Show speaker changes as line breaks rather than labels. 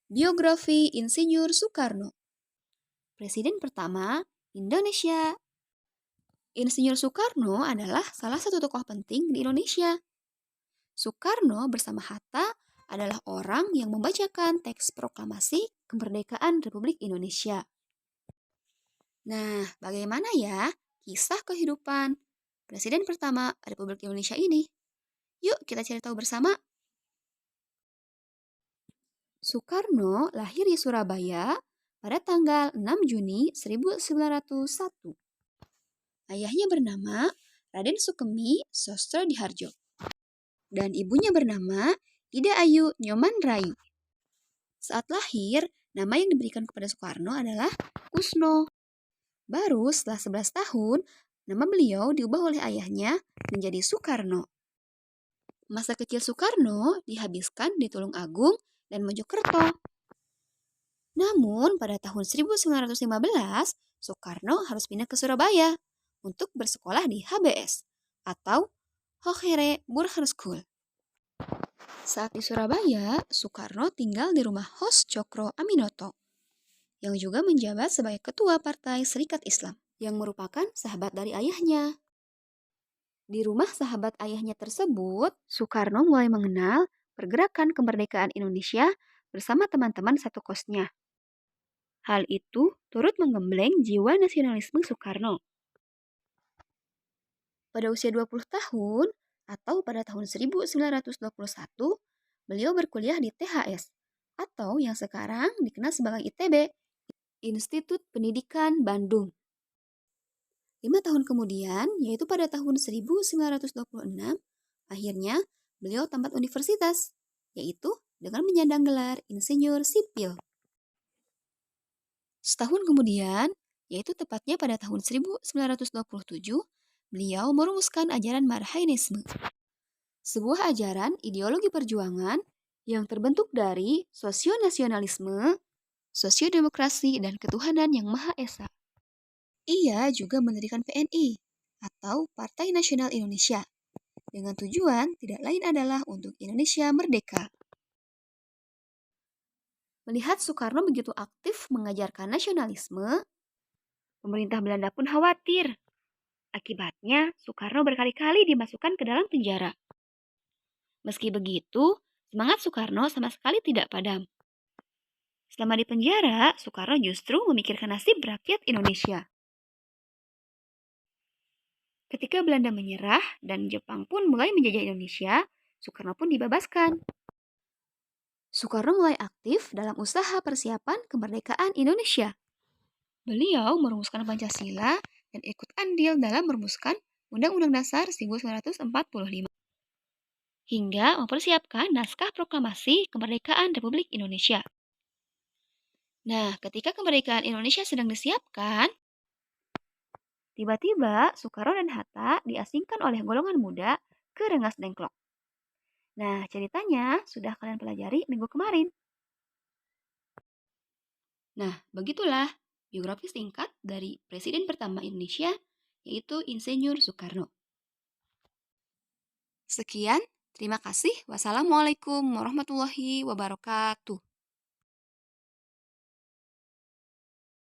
Biografi Insinyur Soekarno. Presiden pertama Indonesia. Insinyur Soekarno adalah salah satu tokoh penting di Indonesia. Soekarno bersama Hatta adalah orang yang membacakan teks proklamasi kemerdekaan Republik Indonesia. Nah, bagaimana ya kisah kehidupan Presiden pertama Republik Indonesia ini? Yuk kita cari tahu bersama. Soekarno lahir di Surabaya pada tanggal 6 Juni 1901. Ayahnya bernama Raden Sukemi Sostrodihardjo dan ibunya bernama Ida Ayu Nyoman Rai. Saat lahir, nama yang diberikan kepada Soekarno adalah Kusno. Baru setelah 11 tahun, nama beliau diubah oleh ayahnya menjadi Soekarno. Masa kecil Soekarno dihabiskan di Tulung Agung dan Mojokerto. Namun pada tahun 1915, Soekarno harus pindah ke Surabaya untuk bersekolah di HBS atau Hokhere Burgerschule. Saat di Surabaya, Soekarno tinggal di rumah Hos Cokro Aminoto yang juga menjabat sebagai ketua Partai Serikat Islam yang merupakan sahabat dari ayahnya. Di rumah sahabat ayahnya tersebut, Soekarno mulai mengenal pergerakan kemerdekaan Indonesia bersama teman-teman satu kosnya. Hal itu turut menggembleng jiwa nasionalisme Soekarno. Pada usia 20 tahun atau pada tahun 1921, beliau berkuliah di THS atau yang sekarang dikenal sebagai ITB, Institut Pendidikan Bandung. 5 tahun kemudian, yaitu pada tahun 1926, akhirnya beliau tamat universitas, yaitu dengan menyandang gelar insinyur sipil. Setahun kemudian, yaitu tepatnya pada tahun 1927, beliau merumuskan ajaran Marhainisme, sebuah ajaran ideologi perjuangan yang terbentuk dari sosionasionalisme, sosiodemokrasi, dan ketuhanan yang Maha Esa. Ia juga mendirikan PNI, atau Partai Nasional Indonesia, dengan tujuan tidak lain adalah untuk Indonesia merdeka. Melihat Soekarno begitu aktif mengajarkan nasionalisme, pemerintah Belanda pun khawatir. Akibatnya, Soekarno berkali-kali dimasukkan ke dalam penjara. Meski begitu, semangat Soekarno sama sekali tidak padam. Selama di penjara, Soekarno justru memikirkan nasib rakyat Indonesia. Ketika Belanda menyerah dan Jepang pun mulai menjajah Indonesia, Soekarno pun dibebaskan. Soekarno mulai aktif dalam usaha persiapan kemerdekaan Indonesia. Beliau merumuskan Pancasila dan ikut andil dalam merumuskan Undang-Undang Dasar 1945 hingga mempersiapkan naskah proklamasi kemerdekaan Republik Indonesia. Nah, ketika kemerdekaan Indonesia sedang disiapkan, tiba-tiba Soekarno dan Hatta diasingkan oleh golongan muda ke Rengas Dengklok. Nah, ceritanya sudah kalian pelajari minggu kemarin. Nah, begitulah biografi singkat dari Presiden pertama Indonesia, yaitu Insinyur Soekarno. Sekian, terima kasih. Wassalamualaikum warahmatullahi wabarakatuh.